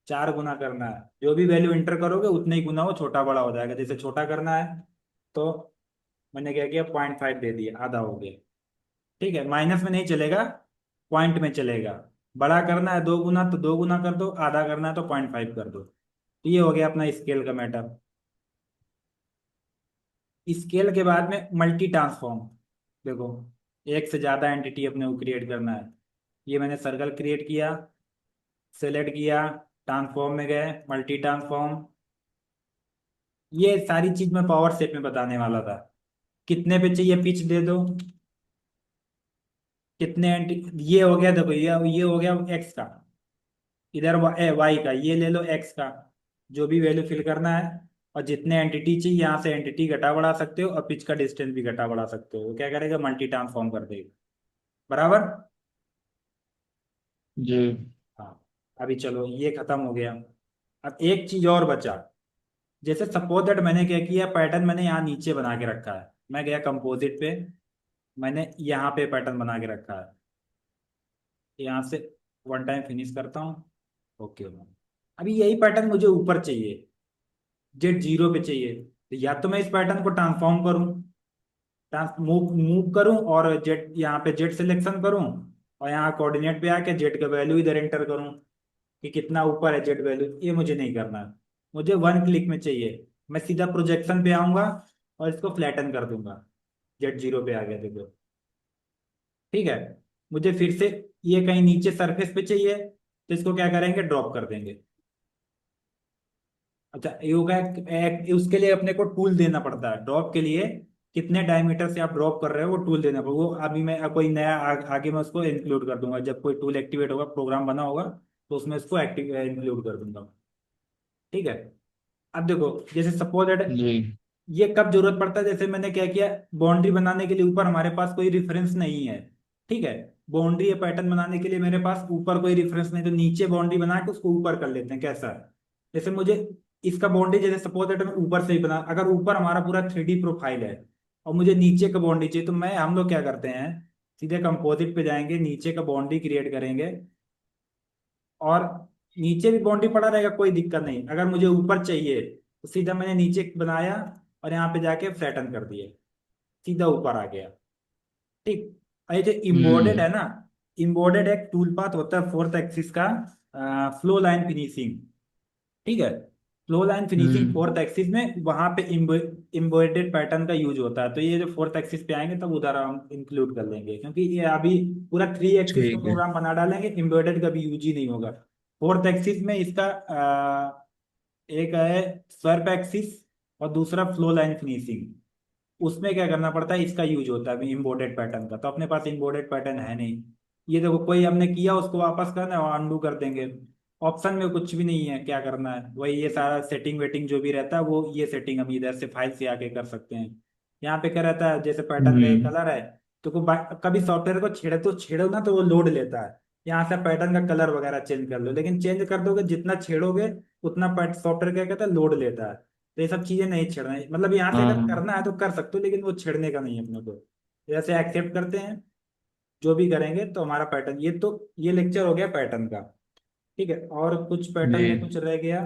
A: 4 गुना करना है, जो भी वैल्यू इंटर करोगे उतने ही गुना वो छोटा बड़ा हो जाएगा। जैसे छोटा करना है तो मैंने क्या किया, 0.5 दे दिया, आधा हो गया। ठीक है, माइनस में नहीं चलेगा, पॉइंट में चलेगा। बड़ा करना है 2 गुना तो 2 गुना कर दो, आधा करना है तो 0.5 कर दो। तो ये हो गया अपना स्केल का मैटर। स्केल के बाद में मल्टी ट्रांसफॉर्म। देखो एक से ज्यादा एंटिटी अपने को क्रिएट करना है। ये मैंने सर्कल क्रिएट किया, सेलेक्ट किया, ट्रांसफॉर्म में गए, मल्टी ट्रांसफॉर्म। ये सारी चीज मैं पावर सेट में बताने वाला था। कितने पे चाहिए पिच दे दो, कितने ये हो गया, देखो ये हो गया एक्स का, इधर वाई का, ये ले लो एक्स का। जो भी वैल्यू फिल करना है, और जितने एंटिटी चाहिए यहाँ से एंटिटी घटा बढ़ा सकते हो, और पिच का डिस्टेंस भी घटा बढ़ा सकते हो। वो क्या करेगा, मल्टी ट्रांसफॉर्म कर देगा। बराबर।
B: जी।
A: हाँ, अभी चलो ये खत्म हो गया। अब एक चीज और बचा। जैसे सपोज दैट मैंने क्या किया, पैटर्न मैंने यहाँ नीचे बना के रखा है, मैं गया कंपोजिट पे, मैंने यहाँ पे पैटर्न बना के रखा है। यहाँ से वन टाइम फिनिश करता हूँ। ओके, अभी यही पैटर्न मुझे ऊपर चाहिए, जेड जीरो पे चाहिए। तो या तो मैं इस पैटर्न को ट्रांसफॉर्म करूँ, ट्रांस मूव मूव करूँ और जेड यहाँ पे जेड सिलेक्शन करूँ, और यहाँ कोऑर्डिनेट पे आके जेड का वैल्यू इधर एंटर करूँ कि कितना ऊपर है जेड वैल्यू। ये मुझे नहीं करना है, मुझे वन क्लिक में चाहिए। मैं सीधा प्रोजेक्शन पे आऊंगा और इसको फ्लैटन कर दूंगा। जेड जीरो पे आ गया, देखो। ठीक है, मुझे फिर से ये कहीं नीचे सरफेस पे चाहिए, तो इसको क्या करेंगे, ड्रॉप कर देंगे। अच्छा ये होगा उसके लिए अपने को टूल देना पड़ता है ड्रॉप के लिए। कितने डायमीटर से आप ड्रॉप कर रहे हो वो टूल देना पड़ेगा। वो अभी मैं कोई नया आगे मैं उसको इंक्लूड कर दूंगा, जब कोई टूल एक्टिवेट होगा, प्रोग्राम बना होगा, तो उसमें इसको एक्टिव इंक्लूड कर दूंगा। ठीक है, अब देखो जैसे सपोज दैट
B: जी।
A: ये कब जरूरत पड़ता है, जैसे मैंने क्या किया, बाउंड्री बनाने के लिए ऊपर हमारे पास कोई रिफरेंस नहीं है। ठीक है, बाउंड्री या पैटर्न बनाने के लिए मेरे पास ऊपर कोई रिफरेंस नहीं, तो नीचे बाउंड्री बना के उसको ऊपर कर लेते हैं। कैसा, जैसे मुझे इसका बाउंड्री, जैसे सपोज दैट मैं ऊपर से ही बना, अगर ऊपर हमारा पूरा 3D प्रोफाइल है और मुझे नीचे का बाउंड्री चाहिए, तो हम लोग क्या करते हैं, सीधे कंपोजिट पे जाएंगे, नीचे का बाउंड्री क्रिएट करेंगे, और नीचे भी बाउंड्री पड़ा रहेगा, कोई दिक्कत नहीं। अगर मुझे ऊपर चाहिए तो सीधा मैंने नीचे बनाया और यहाँ पे जाके फ्लैटन कर दिया, सीधा ऊपर आ गया। ठीक, और ये जो इम्बोर्डेड
B: हम्म।
A: है ना, इम्बोर्डेड एक टूल पाथ होता है फोर्थ एक्सिस का, फ्लो लाइन फिनिशिंग। ठीक है, फ्लो लाइन फिनिशिंग
B: हम्म।
A: फोर्थ एक्सिस में, वहां पे एम्बेडेड पैटर्न का यूज होता है। तो ये जो फोर्थ एक्सिस पे आएंगे तब उधर हम इंक्लूड कर लेंगे, क्योंकि ये अभी पूरा थ्री एक्सिस का
B: ठीक है।
A: प्रोग्राम बना डालेंगे, एम्बेडेड का भी यूज ही नहीं होगा। फोर्थ एक्सिस में इसका एक है स्वर्प एक्सिस और दूसरा फ्लो लाइन फिनिशिंग। उसमें क्या करना पड़ता है, इसका यूज होता है इम्पोर्टेड पैटर्न का। तो अपने पास इम्पोर्टेड पैटर्न है नहीं। ये देखो कोई हमने किया उसको वापस करना है और अनडू कर देंगे। ऑप्शन में कुछ भी नहीं है, क्या करना है वही ये सारा सेटिंग वेटिंग जो भी रहता है वो ये सेटिंग हम इधर से फाइल से आके कर सकते हैं। यहाँ पे क्या रहता है, जैसे पैटर्न का एक
B: हम्म।
A: कलर है, तो कभी सॉफ्टवेयर को छेड़ो ना तो वो लोड लेता है। यहाँ से पैटर्न का कलर वगैरह चेंज कर लो, लेकिन चेंज कर दोगे जितना छेड़ोगे उतना सॉफ्टवेयर क्या कहता है, लोड लेता है। तो ये सब चीजें नहीं छेड़ना है, मतलब यहाँ से अगर
B: हाँ।
A: करना है तो कर सकते हो, लेकिन वो छेड़ने का नहीं है अपने को। जैसे एक्सेप्ट करते हैं, जो भी करेंगे तो हमारा पैटर्न ये तो, ये लेक्चर हो गया पैटर्न का। ठीक है, और कुछ पैटर्न में
B: जी।
A: कुछ रह गया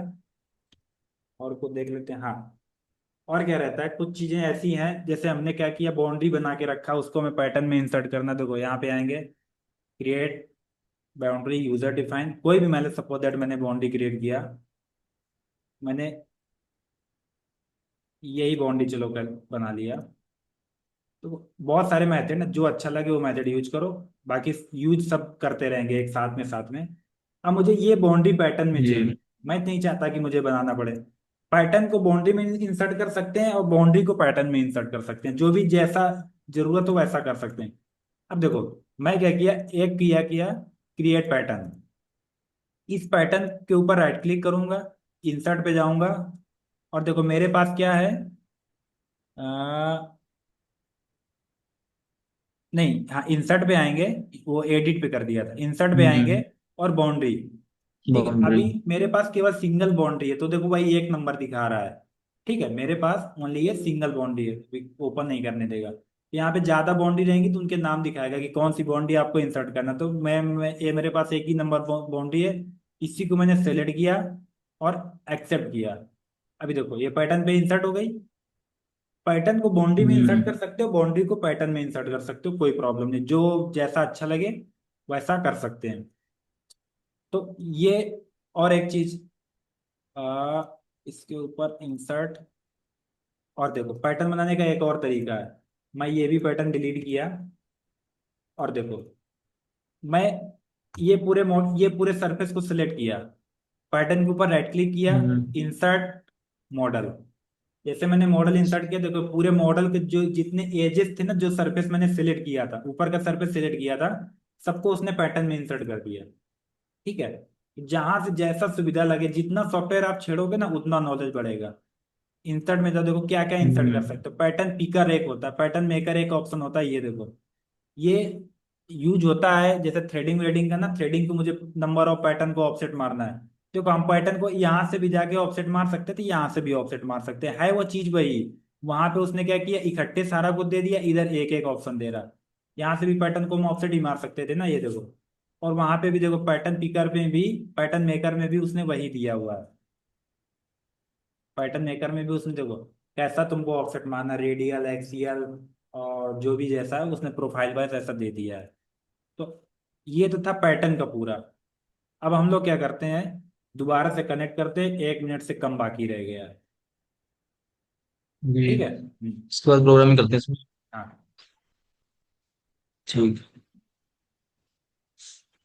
A: और कुछ देख लेते हैं। हाँ, और क्या रहता है, कुछ चीजें ऐसी हैं जैसे हमने क्या किया, बाउंड्री बना के रखा, उसको हमें पैटर्न में इंसर्ट करना। देखो यहाँ पे आएंगे, क्रिएट बाउंड्री यूजर डिफाइन, कोई भी, मैंने सपोज दैट मैंने बाउंड्री क्रिएट किया, मैंने यही बाउंड्री चलो कर बना लिया। तो बहुत सारे मेथड ना, जो अच्छा लगे वो मेथड यूज करो, बाकी यूज सब करते रहेंगे एक साथ में साथ में। अब मुझे ये बाउंड्री पैटर्न में
B: जी।
A: चाहिए, मैं नहीं चाहता कि मुझे बनाना पड़े। पैटर्न को बाउंड्री में इंसर्ट कर सकते हैं और बाउंड्री को पैटर्न में इंसर्ट कर सकते हैं, जो भी जैसा जरूरत हो वैसा कर सकते हैं। अब देखो मैं क्या किया, एक किया किया क्रिएट पैटर्न। इस पैटर्न के ऊपर राइट क्लिक करूंगा, इंसर्ट पे जाऊंगा, और देखो मेरे पास क्या है, नहीं हाँ इंसर्ट पे आएंगे, वो एडिट पे कर दिया था, इंसर्ट पे आएंगे
B: हम्म।
A: और बाउंड्री। ठीक है,
B: बाउंड्री।
A: अभी मेरे पास केवल सिंगल बाउंड्री है, तो देखो भाई एक नंबर दिखा रहा है। ठीक है, मेरे पास ओनली ये सिंगल बाउंड्री है, ओपन नहीं करने देगा। यहाँ पे ज्यादा बाउंड्री रहेंगी तो उनके नाम दिखाएगा कि कौन सी बाउंड्री आपको इंसर्ट करना। तो ये मेरे पास एक ही नंबर बाउंड्री है, इसी को मैंने सेलेक्ट किया और एक्सेप्ट किया। अभी देखो ये पैटर्न पे इंसर्ट हो गई। पैटर्न को बाउंड्री में इंसर्ट
B: हम्म।
A: कर सकते हो, बाउंड्री को पैटर्न में इंसर्ट कर सकते हो, कोई प्रॉब्लम नहीं, जो जैसा अच्छा लगे वैसा कर सकते हैं। तो ये, और एक चीज, आ, इसके ऊपर इंसर्ट, और देखो पैटर्न बनाने का एक और तरीका है। मैं ये भी पैटर्न डिलीट किया, और देखो मैं ये पूरे सरफेस को सिलेक्ट किया, पैटर्न के ऊपर राइट क्लिक किया,
B: हम्म।
A: Insert model. जैसे मैंने मॉडल इंसर्ट किया, देखो पूरे मॉडल के जो जितने एजेस थे ना, जो सरफेस मैंने सिलेक्ट किया था, ऊपर का सरफेस सिलेक्ट किया था, सबको उसने पैटर्न में इंसर्ट कर दिया। ठीक है, जहां से जैसा सुविधा लगे, जितना सॉफ्टवेयर आप छेड़ोगे ना उतना नॉलेज बढ़ेगा। इंसर्ट में तो देखो क्या क्या इंसर्ट कर
B: हम्म।
A: सकते हो, पैटर्न पिकर एक होता है, पैटर्न मेकर एक ऑप्शन होता है, ये देखो ये यूज होता है। जैसे थ्रेडिंग वेडिंग का ना, थ्रेडिंग को मुझे नंबर ऑफ पैटर्न को ऑफसेट मारना है, तो हम पैटर्न को यहाँ से भी जाके ऑफसेट मार सकते थे, यहाँ से भी ऑफसेट मार सकते हैं, है वो चीज वही। वहां पे उसने क्या किया, इकट्ठे सारा कुछ दे दिया, इधर एक एक ऑप्शन दे रहा। यहाँ से भी पैटर्न को हम ऑफसेट ही मार सकते थे ना, ये देखो। और वहां पे भी देखो पैटर्न पिकर में भी, पैटर्न मेकर में भी उसने वही दिया हुआ है। पैटर्न मेकर में भी उसने देखो कैसा तुमको ऑफसेट मारना, रेडियल, एक्सियल, और जो भी जैसा है उसने प्रोफाइल वाइज ऐसा दे दिया है। तो ये तो था पैटर्न का पूरा। अब हम लोग क्या करते हैं, दोबारा से कनेक्ट करते हैं, 1 मिनट से कम बाकी रह गया है।
B: जी।
A: ठीक है।
B: इसके बाद प्रोग्रामिंग करते हैं इसमें।
A: हाँ।
B: ठीक।